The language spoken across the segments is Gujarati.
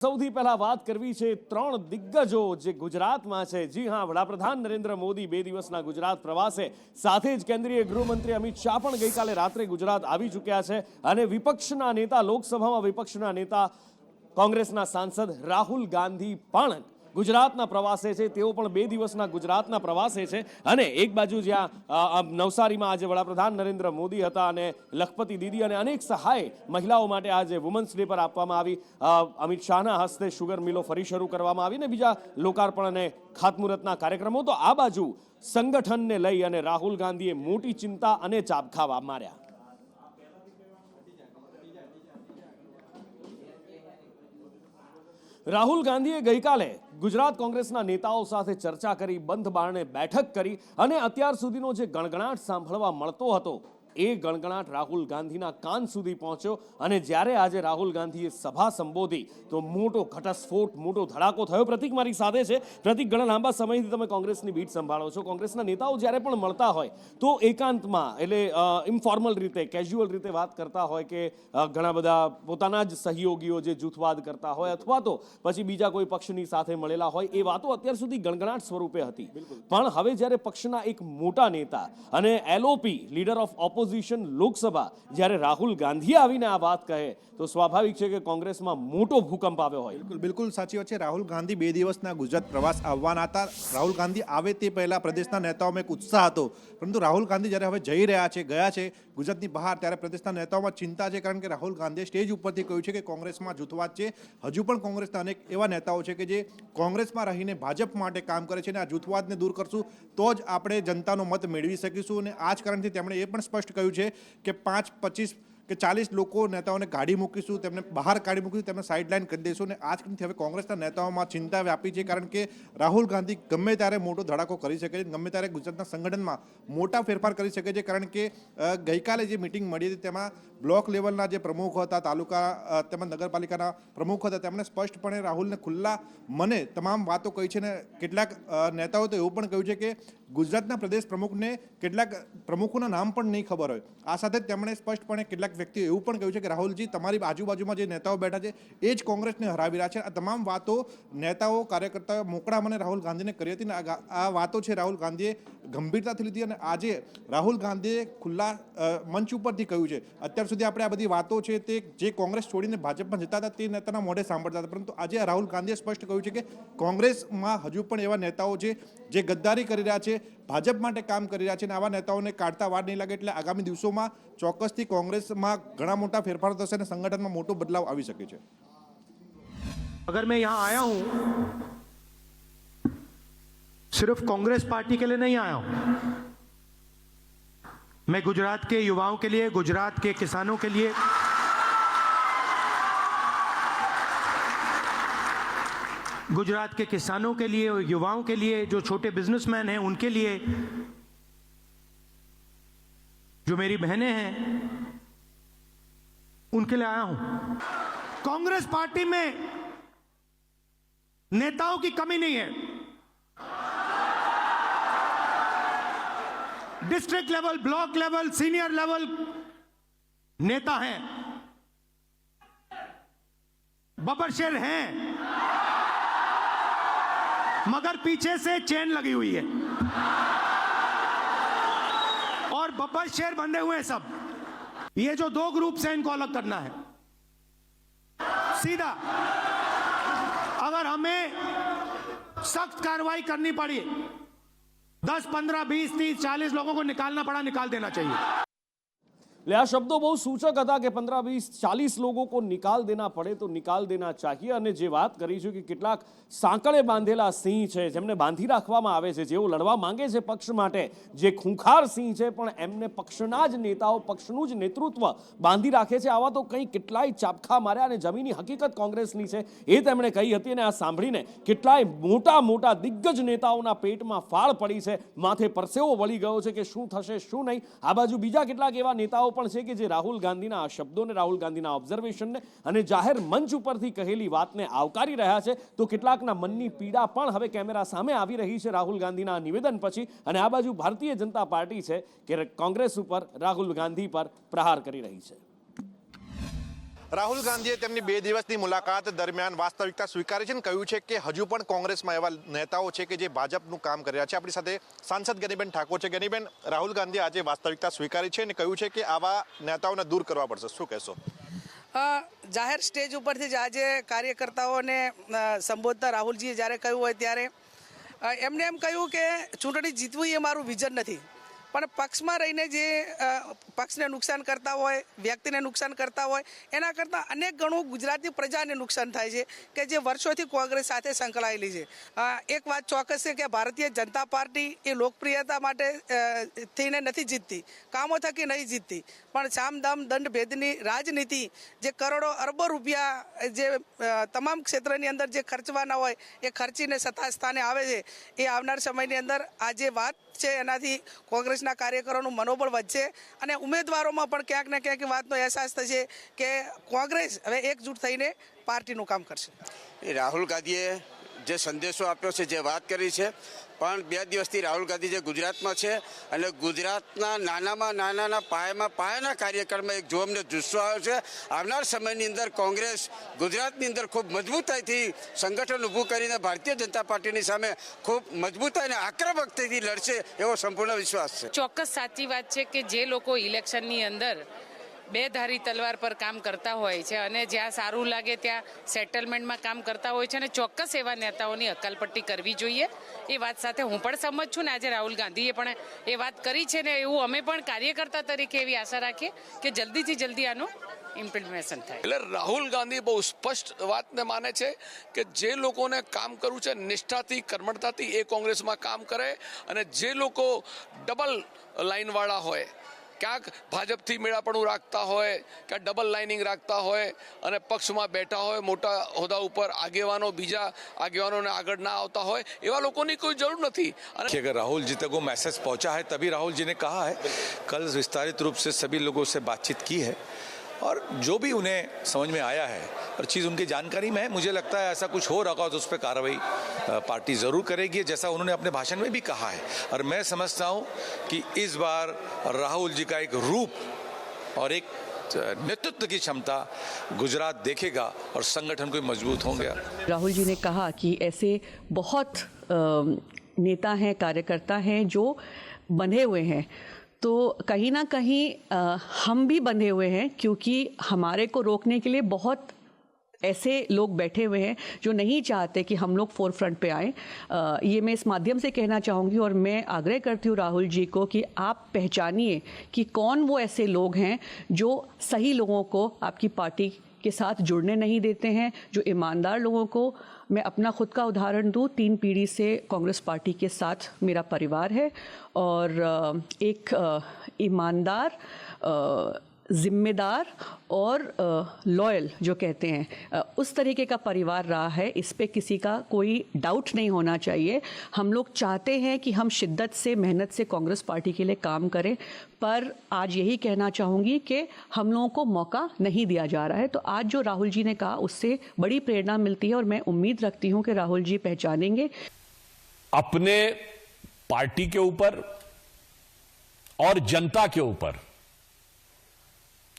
સૌથી પહેલા વાત કરવી છે ત્રણ દિગ્ગજો જે ગુજરાતમાં છે। જી હા, વડાપ્રધાન નરેન્દ્ર મોદી 2 દિવસના ગુજરાત પ્રવાસે, સાથે જ કેન્દ્રીય ગૃહમંત્રી અમિત શાહ પણ ગઈકાલે રાત્રે ગુજરાત આવી ચૂક્યા છે અને વિપક્ષના નેતા, લોકસભામાં વિપક્ષના નેતા કોંગ્રેસના સાંસદ રાહુલ ગાંધી પણ ગુજરાતના પ્રવાસે છે। તેઓ પણ 2 દિવસના ગુજરાતના પ્રવાસે છે અને એક બાજુ જ્યાં નવસારીમાં આજે વડાપ્રધાન નરેન્દ્ર મોદી હતા અને લખપતિ દીદી અને અનેક સહાય મહિલાઓ માટે આજે વુમન્સ ડે પર આપવામાં આવી, અમિત શાહના હસ્તે શુગર મિલો ફરી શરૂ કરવામાં આવી ને બીજા લોકાર્પણ અને ખાતમુહૂર્તના કાર્યક્રમો, તો આ બાજુ સંગઠનને લઈ અને રાહુલ ગાંધીએ મોટી ચિંતા અને ચાબખાવા માર્યા। રાહુલ ગાંધીએ ગઈકાલે ગુજરાત કોંગ્રેસના નેતાઓ સાથે ચર્ચા કરી, બંધ બારણે બેઠક કરી અને અત્યાર સુધીનો જે ગણગણાટ સાંભળવા મળતો હતો એ ગણગણાટ રાહુલ ગાંધીના કાન સુધી પહોંચ્યો અને જ્યારે આજે રાહુલ ગાંધીએ સભા સંબોધી તો મોટો ઘટસ્ફોટ, મોટો ધડાકો થયો। પ્રતિક મારી સાથે છે। પ્રતિક, ઘણા લાંબા સમયથી તમે કોંગ્રેસની બીટ સંભાળો છો। કોંગ્રેસના નેતાઓ જ્યારે પણ મળતા હોય તો એકાંતમાં, એટલે ઇન્ફોર્મલ રીતે, કેઝ્યુઅલ રીતે વાત કરતા હોય કે ઘણા બધા પોતાના જ સહયોગીઓ જે જૂથવાદ કરતા હોય અથવા તો પછી બીજા કોઈ પક્ષની સાથે મળેલા હોય, એ વાતો અત્યાર સુધી ગણગણાટ સ્વરૂપે હતી। પણ હવે જ્યારે પક્ષના એક મોટા નેતા અને એલઓપી, લીડર ઓફ ઓપોઝિશન લોકસભા, જ્યારે રાહુલ ગાંધી આવીને આ વાત કહે તો સ્વાભાવિક છે કે કોંગ્રેસમાં મોટો ભૂકંપ આવ્યો હોય। બિલકુલ સાચી વાત છે। રાહુલ ગાંધી 2 દિવસના ગુજરાત પ્રવાસ આવવાના હતા। રાહુલ ગાંધી આવે તે પહેલા પ્રદેશના નેતાઓમાં એક ઉત્સાહ હતો, પરંતુ રાહુલ ગાંધી જ્યારે હવે જઈ રહ્યા છે, ગયા છે ગુજરાતની બહાર, ત્યારે પ્રદેશના નેતાઓમાં ચિંતા છે, કારણ કે રાહુલ ગાંધીએ સ્ટેજ ઉપરથી કહ્યું છે કે કોંગ્રેસમાં જૂથવાદ છે। હજુ પણ કોંગ્રેસના અનેક એવા નેતાઓ છે કે જે કોંગ્રેસમાં રહીને ભાજપ માટે કામ કરે છે અને આ જૂથવાદને દૂર કરશું તો જ આપણે જનતાનો મત મેળવી શકીશું। અને આ જ કારણથી તેમણે એ પણ સ્પષ્ટ કહ્યું છે કે 5, 25 કે 40 લોકો નેતાઓને કાઢી મૂકીશું, તેમને બહાર કાઢી મૂકીશું, તેમને સાઇડલાઇન કરી દઈશું। અને આ જ કારણથી હવે કોંગ્રેસના નેતાઓમાં ચિંતા વ્યાપી છે, કારણ કે રાહુલ ગાંધી ગમે ત્યારે મોટો ધડાકો કરી શકે છે, ગમે ત્યારે ગુજરાતના સંગઠનમાં મોટા ફેરફાર કરી શકે છે। કારણ કે ગઈકાલે જે મિટિંગ મળી હતી તેમાં બ્લોક લેવલના જે પ્રમુખો હતા, તાલુકા તેમજ નગરપાલિકાના પ્રમુખ હતા, તેમણે સ્પષ્ટપણે રાહુલને ખુલ્લા મને તમામ વાતો કહી છે। અને કેટલાક નેતાઓએ તો એવું પણ કહ્યું છે કે ગુજરાતના પ્રદેશ પ્રમુખને કેટલાક પ્રમુખોના નામ પણ નહીં ખબર હોય। આ સાથે જ તેમણે સ્પષ્ટપણે કેટલાક વ્યક્તિઓ એવું પણ કહ્યું છે કે રાહુલજી, તમારી આજુબાજુમાં જે નેતાઓ બેઠા છે એ જ કોંગ્રેસને હરાવી રહ્યા છે। આ તમામ વાતો નેતાઓ, કાર્યકર્તાઓ મોકળા મને રાહુલ ગાંધીને કરી હતી અને આ વાતો છે રાહુલ ગાંધીએ ગંભીરતાથી લીધી અને આજે રાહુલ ગાંધીએ ખુલ્લા મંચ ઉપરથી કહ્યું છે। અત્યાર સુધી આપણે આ બધી વાતો છે તે જે કોંગ્રેસ છોડીને ભાજપમાં જતા હતા તે નેતાના મોઢે સાંભળતા હતા, પરંતુ આજે રાહુલ ગાંધીએ સ્પષ્ટ કહ્યું છે કે કોંગ્રેસમાં હજુ પણ એવા નેતાઓ છે જે ગદ્દારી કરી રહ્યા છે, ભાજપ માટે કામ કરી રહ્યા છે અને આવા નેતાઓને કાઢતા વાર નહીં લાગે। એટલે આગામી દિવસોમાં ચોક્કસથી કોંગ્રેસમાં ઘણા મોટા ફેરફાર થશે અને સંગઠનમાં મોટો બદલાવ આવી શકે છે। अगर मैं यहां आया हूं सिर्फ कांग्रेस पार्टी के लिए नहीं आया हूं, मैं गुजरात के युवाओं के लिए, गुजरात के किसानों के लिए, गुजरात के किसानों के लिए, युवाओं के लिए, जो छोटे बिजनेसमैन हैं उनके लिए, जो मेरी बहनें हैं उनके लिए आया हूं। कांग्रेस पार्टी में नेताओं की कमी नहीं है। District level, block level, senior level नेता हैं, बबरशेर हैं, मगर पीछे से चेन लगी हुई है और बब्बर शेर बंधे हुए हैं सब। ये जो 2 ग्रुप से इनको अलग करना है सीधा। अगर हमें सख्त कार्रवाई करनी पड़ी, 10, 15, 20, 30, 40 लोगों को निकालना पड़ा, निकाल देना चाहिए। એટલે આ શબ્દો બહુ સૂચક હતા કે 15, 20, 40 લોકો કો નિકાલ દેના પડે તો નિકાલ દેના ચાહીએ। અને જે વાત કરી છે કે કેટલાક સાંકળે બાંધેલા સિંહ છે જેમને બાંધી રાખવામાં આવે છે, જેઓ લડવા માંગે છે પક્ષ માટે, જે ખૂંખાર સિંહ છે પણ એમને પક્ષના જ નેતાઓ, પક્ષનું જ નેતૃત્વ બાંધી રાખે છે। આવા તો કંઈ કેટલાય ચાબખા માર્યા અને જમીની હકીકત કોંગ્રેસની છે એ તેમણે કહી હતી અને આ સાંભળીને કેટલાય મોટા મોટા દિગ્ગજ નેતાઓના પેટમાં ફાળ પડી છે, માથે પરસેવો વળી ગયો છે કે શું થશે શું નહીં। આ બાજુ બીજા કેટલાક એવા નેતાઓ પણ છે કે જે રાહુલ ગાંધીના આ શબ્દોને, રાહુલ ગાંધીના ઓબ્ઝર્વેશનને અને જાહેર મંચ ઉપરથી કહેલી વાતને આવકારી રહ્યા છે, તો કેટલાકના મનની પીડા પણ હવે કેમેરા સામે આવી રહી છે રાહુલ ગાંધીના નિવેદન પછી। અને આ બાજુ ભારતીય જનતા પાર્ટી છે કે કોંગ્રેસ ઉપર, રાહુલ ગાંધી પર પ્રહાર કરી રહી છે। રાહુલ ગાંધીએ તેમની 2 દિવસની મુલાકાત દરમિયાન વાસ્તવિકતા સ્વીકારી છે અને કહ્યું છે કે હજુ પણ કોંગ્રેસમાં એવા નેતાઓ છે કે જે ભાજપનું કામ કરી રહ્યા છે. આપણી સાથે સાંસદ ગનીબેન ઠાકોર છે. ગનીબેન, રાહુલ ગાંધીએ આજે વાસ્તવિકતા સ્વીકારી છે અને કહ્યું છે કે આવા નેતાઓને દૂર કરવા પડશે. શું કહેશો? જાહેર સ્ટેજ ઉપરથી જ આજે કાર્યકર્તાઓને સંબોધતા રાહુલજીએ જ્યારે કહ્યું હોય ત્યારે એમને એમ કહ્યું કે ચૂંટણી જીતવું એ મારું વિઝન નથી, પણ પક્ષમાં રહીને જે પક્ષને નુકસાન કરતા હોય, વ્યક્તિને નુકસાન કરતા હોય, એના કરતાં અનેક ગણું ગુજરાતની પ્રજાને નુકસાન થાય છે કે જે વર્ષોથી કોંગ્રેસ સાથે સંકળાયેલી છે. એક વાત ચોક્કસ છે કે ભારતીય જનતા પાર્ટી એ લોકપ્રિયતા માટે થઈને નથી જીતતી, કામો થકી નહીં જીતતી, પણ સામ દામ દંડ ભેદની રાજનીતિ જે કરોડો અરબો રૂપિયા જે તમામ ક્ષેત્રની અંદર જે ખર્ચવાના હોય એ ખર્ચીને સત્તા સ્થાને આવે છે. એ આવનાર સમયની અંદર આ જે વાત છે એનાથી કોંગ્રેસના કાર્યકરોનું મનોબળ વધશે અને ઉમેદવારોમાં પણ ક્યાંક ને ક્યાંક વાતનો અહેસાસ થશે કે કોંગ્રેસ હવે એકજૂટ થઈને પાર્ટીનું કામ કરશે. રાહુલ ગાંધીએ જે સંદેશો આપ્યો છે, જે વાત કરી છે, પણ 2 દિવસથી રાહુલ ગાંધી જે ગુજરાતમાં છે અને ગુજરાતના નાના પાયાના કાર્યક્રમમાં એક જો અમને જુસ્સો આવ્યો છે. આવનાર સમયની અંદર કોંગ્રેસ ગુજરાતની અંદર ખૂબ મજબૂતાઈથી સંગઠન ઊભું કરીને ભારતીય જનતા પાર્ટીની સામે ખૂબ મજબૂતાઈ અને આક્રમકતાથી લડશે એવો સંપૂર્ણ વિશ્વાસ છે. ચોક્કસ સાચી વાત છે કે જે લોકો ઇલેક્શનની અંદર બે ધારી તલવાર પર કામ કરતા હોય છે અને જ્યાં સારું લાગે ત્યાં સેટલમેન્ટમાં કામ કરતા હોય છે અને ચોક્કસ એવા નેતાઓની હકાલપટ્ટી કરવી જોઈએ. એ વાત સાથે હું પણ સમજ છું ને આજે રાહુલ ગાંધીએ પણ એ વાત કરી છે ને એવું અમે પણ કાર્યકર્તા તરીકે એવી આશા રાખીએ કે જલ્દીથી જલ્દી આનું ઇમ્પ્લિમેન્ટેશન થાય. એટલે રાહુલ ગાંધી બહુ સ્પષ્ટ વાતને માને છે કે જે લોકોને કામ કરવું છે નિષ્ઠાથી, કર્મઠતાથી એ કોંગ્રેસમાં કામ કરે અને જે લોકો ડબલ લાઇનવાળા હોય, ક્યાંક ભાજપથી મેળાપણું રાખતા હોય, ક્યાંક ડબલ લાઇનિંગ રાખતા હોય અને પક્ષમાં બેઠા હોય, મોટા હોદ્દા ઉપર આગેવાનો બીજા આગેવાનોને આગળ ના આવતા હોય, એવા લોકોની કોઈ જરૂર નથી. कि अगर राहुल जी तक वो मैसेज पहुंचा है तभी राहुल जी ने कहा है. कल विस्तारित रूप से सभी लोगों से बातचीत की है और जो भी उन्हें समझ में आया है और चीज़ उनकी जानकारी में है, मुझे लगता है ऐसा कुछ हो रहा हो तो उस पर कार्रवाई पार्टी ज़रूर करेगी, जैसा उन्होंने अपने भाषण में भी कहा है. और मैं समझता हूँ कि इस बार राहुल जी का एक रूप और एक नेतृत्व की क्षमता गुजरात देखेगा और संगठन को मजबूत होंगे. राहुल जी ने कहा कि ऐसे बहुत नेता हैं, कार्यकर्ता हैं जो बंधे हुए हैं, तो कहीं ना कहीं हम भी बंधे हुए हैं क्योंकि हमारे को रोकने के लिए बहुत ऐसे लोग बैठे हुए हैं जो नहीं चाहते कि हम लोग फोर फ्रंट पे आएँ. ये मैं इस माध्यम से कहना चाहूँगी और मैं आग्रह करती हूँ राहुल जी को कि आप पहचानिए कि कौन वो ऐसे लोग हैं जो सही लोगों को आपकी पार्टी के साथ जुड़ने नहीं देते हैं, जो ईमानदार लोगों को. मैं अपना खुद का उदाहरण दूँ, 3 पीढ़ी से कांग्रेस पार्टी के साथ मेरा परिवार है और एक ईमानदार, जिम्मेदार और लॉयल जो कहते हैं उस तरीके का परिवार रहा है. इस पे किसी का कोई डाउट नहीं होना चाहिए. हम लोग चाहते हैं कि हम शिद्दत से, मेहनत से कांग्रेस पार्टी के लिए काम करें, पर आज यही कहना चाहूँगी कि हम लोगों को मौका नहीं दिया जा रहा है. तो आज जो राहुल जी ने कहा उससे बड़ी प्रेरणा मिलती है और मैं उम्मीद रखती हूँ कि राहुल जी पहचानेंगे. अपने पार्टी के ऊपर और जनता के ऊपर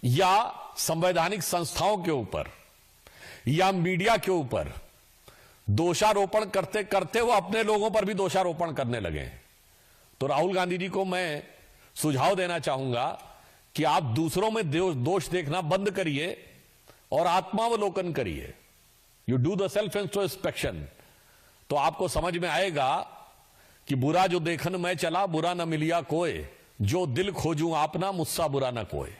या संवैधानिक संस्थाओं के ऊपर या मीडिया के ऊपर दोषारोपण करते करते वो अपने लोगों पर भी दोषारोपण करने लगे. तो राहुल गांधी जी को मैं सुझाव देना चाहूंगा कि आप दूसरों में दोष देखना बंद करिए और आत्मावलोकन करिए. You do the self introspection, तो आपको समझ में आएगा कि बुरा जो देखन मैं चला, बुरा न मिलिया कोई, जो दिल खोजूं आपना, मुस्सा बुरा न कोई.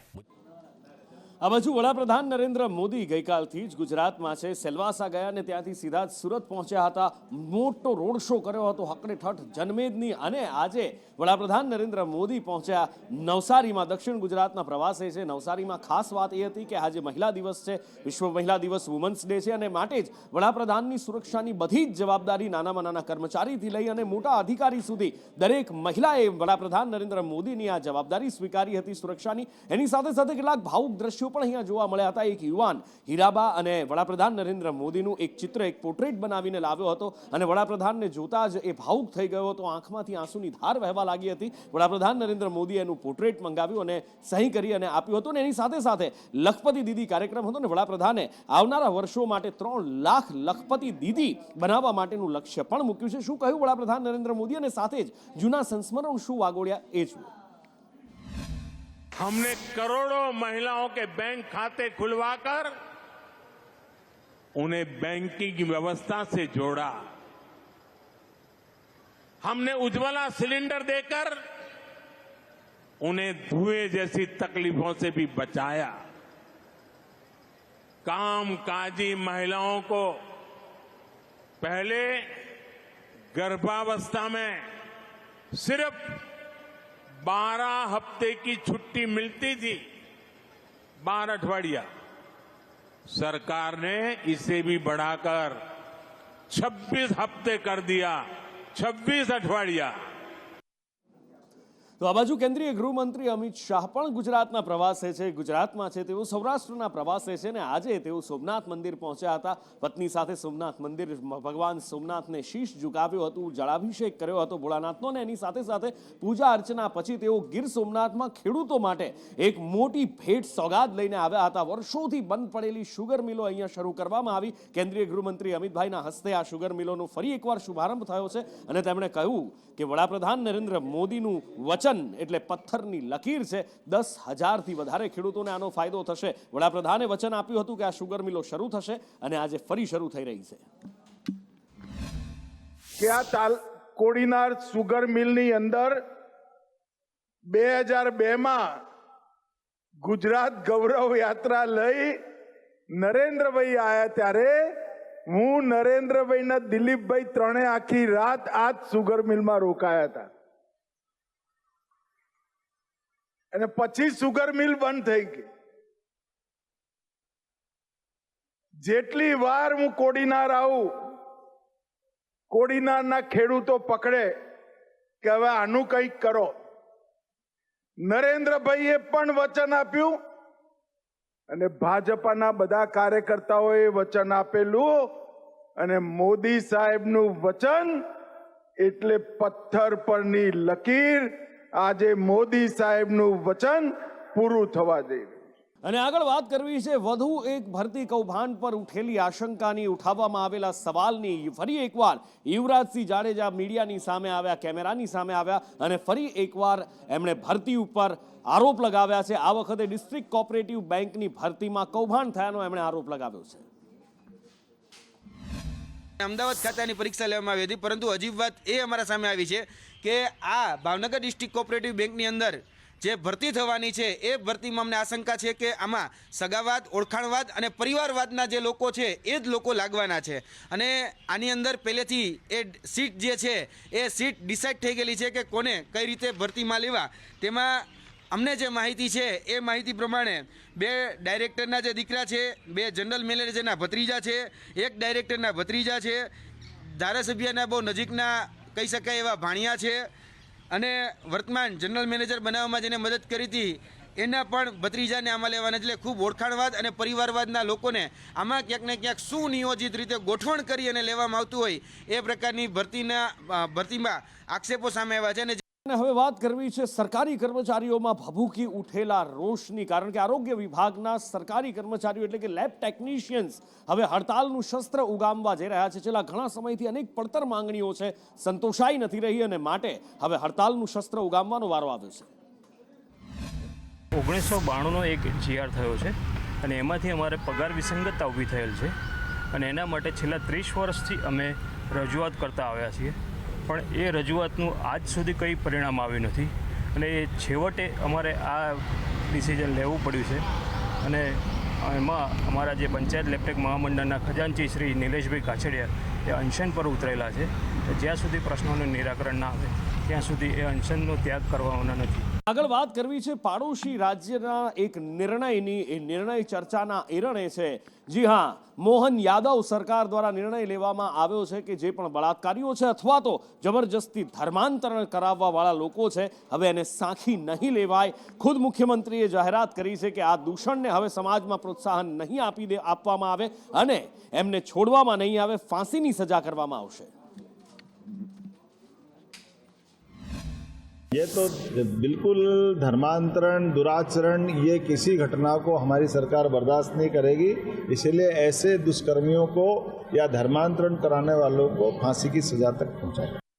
આ બાજુ વડાપ્રધાન નરેન્દ્ર મોદી ગઈકાલથી જ ગુજરાતમાં છે. સેલવાસા ગયા અને ત્યાંથી સીધા જ સુરત પહોંચ્યા હતા. મોટો રોડ શો કર્યો હતો હકડે ઠઠ જનમેદની. અને આજે વડાપ્રધાન નરેન્દ્ર મોદી પહોંચ્યા નવસારીમાં. દક્ષિણ ગુજરાતના પ્રવાસે છે. નવસારીમાં ખાસ વાત એ હતી કે આજે મહિલા દિવસ છે, વિશ્વ મહિલા દિવસ, વુમન્સ ડે છે અને માટે જ વડાપ્રધાનની સુરક્ષાની બધી જ જવાબદારી નાનામાં નાના કર્મચારીથી લઈ અને મોટા અધિકારી સુધી દરેક મહિલાએ વડાપ્રધાન નરેન્દ્ર મોદીની આ જવાબદારી સ્વીકારી હતી સુરક્ષાની. એની સાથે સાથે કેટલાક ભાવુક દ્રશ્યો પણ અહીંયા જોવા મળ્યા હતા. એક યુવાન હીરાબા અને વડાપ્રધાન નરેન્દ્ર મોદીનું એક ચિત્ર, એક પોર્ટ્રેટ બનાવીને લાવ્યો હતો અને વડાપ્રધાનને જોતા જ એ ભાવુક થઈ ગયો હતો. આંખમાંથી આંસુની ધાર વહેવા લાગી હતી. વડાપ્રધાન નરેન્દ્ર મોદીએ એનું પોર્ટ્રેટ મંગાવ્યું અને સહી કરી અને આપ્યું હતું. અને એની સાથે સાથે લખપતિ દીદી કાર્યક્રમ હતો અને વડાપ્રધાને આવનારા વર્ષો માટે 3 લાખ લખપતિ દીદી બનાવવા માટેનું લક્ષ્ય પણ મૂક્યું છે. શું કહ્યું વડાપ્રધાન નરેન્દ્ર મોદી અને સાથે જ જૂના સંસ્મરણ શું વાગોડ્યા એ જુઓ. हमने करोड़ों महिलाओं के बैंक खाते खुलवाकर उन्हें बैंकिंग की व्यवस्था से जोड़ा. हमने उज्ज्वला सिलेंडर देकर उन्हें धुएं जैसी तकलीफों से भी बचाया. कामकाजी महिलाओं को पहले गर्भावस्था में सिर्फ 12 हफ्ते की छुट्टी मिलती थी, 12 अठवाडिया. सरकार ने इसे भी बढ़ाकर 26 हफ्ते कर दिया, 26 अठवाडिया. તો આ બાજુ કેન્દ્રીય ગૃહમંત્રી અમિત શાહ પણ ગુજરાતના પ્રવાસે છે. ગુજરાતમાં છે, તેઓ સૌરાષ્ટ્રના પ્રવાસે છે અને આજે તેઓ સોમનાથ મંદિર પહોંચ્યા હતા. પત્ની સાથે સોમનાથ મંદિર ભગવાન સોમનાથને શીશ ઝુકાવ્યો હતું, જળાભિષેક કર્યો હતો ભોળાનાથનો અને એની સાથે સાથે પૂજા અર્ચના પછી તેઓ ગીર સોમનાથમાં ખેડૂતો માટે એક મોટી ભેટ સોગાદ લઈને આવ્યા હતા. વર્ષોથી બંધ પડેલી શુગર મિલો અહીંયા શરૂ કરવામાં આવી. કેન્દ્રીય ગૃહમંત્રી અમિતભાઈના હસ્તે આ શુગર મિલોનો ફરી એકવાર શુભારંભ થયો છે અને તેમણે કહ્યું કે વડાપ્રધાન નરેન્દ્ર મોદીનું વચન એટલે પથ્થરની લકીર છે. 10,000થી વધારે ખેડૂતોને આનો ફાયદો થશે. વડાપ્રધાને વચન આપ્યું હતું કે આ શુગર મિલો શરૂ થશે અને આજે ફરી શરૂ થઈ રહી છે. કે આ કોડીનાર સુગર મિલની અંદર 2002માં ગુજરાત ગૌરવ યાત્રા લઈ નરેન્દ્રભાઈ આયા ત્યારે હું નરેન્દ્રભાઈ ના દિલીપભાઈ ત્રણે આખી રાત આ સુગર મિલમાં રોકાયા હતા અને પછી સુગર મિલ બંધ થઈ ગઈ. જેટલી વાર હું કોડીનાર આવું, કોડીનારના ખેડૂતો પકડે કે હવે આનું કંઈક કરો. નરેન્દ્રભાઈએ પણ વચન આપ્યું અને ભાજપાના બધા કાર્યકર્તાઓએ વચન આપેલું અને મોદી સાહેબનું વચન એટલે પથ્થર પરની લકીર. આજે મોદી સાહેબનું વચન પૂરું થવા જઈ રહ્યું છે. અને આગળ વાત કરવી છે વધુ એક ભરતી કૌભાંડ પર ઉઠેલી આશંકાની, ઉઠાવવામાં આવેલા સવાલની. ફરી એકવાર યુવરાજસિંહ જાડેજા મીડિયાની સામે આવ્યા, કેમેરાની સામે આવ્યા અને ફરી એકવાર એમણે ભરતી ઉપર આરોપ લગાવ્યા છે. આ વખતે ડિસ્ટ્રિક્ટ કોઓપરેટિવ બેંકની ભરતીમાં કૌભાંડ થયાનો એમણે આરોપ લગાવ્યો છે. અમદાવાદ ખાતાની પરીક્ષા લેવામાં આવી હતી, પરંતુ અજીબ વાત એ અમારા સામે આવી છે કે આ ભાવનગર ડિસ્ટ્રિક્ટ કોઓપરેટિવ બેંકની અંદર જે ભરતી થવાની છે એ ભરતીમાં અમને આશંકા છે કે આમાં સગાવાદ, ઓળખાણવાદ અને પરિવારવાદના જે લોકો છે એ જ લોકો લાગવાના છે. અને આની અંદર પહેલેથી એ સીટ જે છે એ સીટ ડિસાઇડ થઈ ગયેલી છે કે કોને કઈ રીતે ભરતીમાં લેવા. તેમાં અમને જે માહિતી છે એ માહિતી પ્રમાણે 2 ડાયરેક્ટરના જે દીકરા છે, 2 જનરલ મેનેજરના ભત્રીજા છે, 1 ડાયરેક્ટરના ભત્રીજા છે, ધારાસભ્યના બહુ નજીકના કહી શકાય એવા ભાણિયા છે અને વર્તમાન જનરલ મેનેજર બનાવવામાં જેને મદદ કરી હતી એના પણ ભત્રીજાને આમાં લેવાના. એટલે ખૂબ ઓળખાણવાદ અને પરિવારવાદના લોકોને આમાં ક્યાંક ને ક્યાંક સુનિયોજિત રીતે ગોઠવણ કરી અને લેવામાં આવતું હોય એ પ્રકારની ભરતીમાં આક્ષેપો સામે આવ્યા છે. અને હવે વાત કરવી છે સરકારી કર્મચારીઓમાં ભભૂકી ઉઠેલા રોષની. કારણ કે આરોગ્ય વિભાગના સરકારી કર્મચારીઓ એટલે કે લેબ ટેકનિશિયન્સ હવે હડતાલનું શસ્ત્ર ઉગામવા જઈ રહ્યા છે. છેલ્લા ઘણા સમયથી અનેક પડતર માંગણીઓ છે, સંતોષાઈ નથી રહી અને માટે હવે હડતાલનું શસ્ત્ર ઉગામવાનો વારો આવ્યો છે. 1992નો એક GR થયો છે અને એમાંથી અમારે પગાર વિસંગતતા ઊભી થયેલ છે અને એના માટે છેલ્લા 30 વર્ષથી અમે રજૂઆત કરતા આવ્યા છીએ, પણ એ રજૂઆતનું આજ સુધી કંઈ પરિણામ આવ્યું નથી અને છેવટે અમારે આ ડિસિઝન લેવું પડ્યું છે. અને એમાં અમારા જે પંચાયત લેપટેક મહામંડળના ખજાનચી શ્રી નિલેશભાઈ કાછડિયા એ અનશન પર ઉતરેલા છે. જ્યાં સુધી પ્રશ્નોનું નિરાકરણ ના આવે ત્યાં સુધી એ અનશનનો ત્યાગ કરવાના નથી. આગળ વાત કરવી છે પાડોશી રાજ્યના એક નિર્ણયની. એ નિર્ણય ચર્ચાના એરણે છે. જી હા, મોહન યાદવ સરકાર દ્વારા નિર્ણય લેવામાં આવ્યો છે કે જે પણ બળાત્કારીઓ છે અથવા તો જબરજસ્તી ધર્માંતરણ કરાવવા વાળા લોકો છે, હવે એને સાંખી નહીં લેવાય. ખુદ મુખ્યમંત્રીએ જાહેરાત કરી છે કે આ દૂષણને હવે સમાજમાં પ્રોત્સાહન નહીં આપવામાં આવે અને એમને છોડવામાં નહીં આવે, ફાંસીની સજા કરવામાં આવશે. ये तो बिल्कुल धर्मांतरण, दुराचरण, ये किसी घटना को हमारी सरकार बर्दाश्त नहीं करेगी। इसीलिए ऐसे दुष्कर्मियों को या धर्मांतरण कराने वालों को फांसी की सजा तक पहुंचाएगी।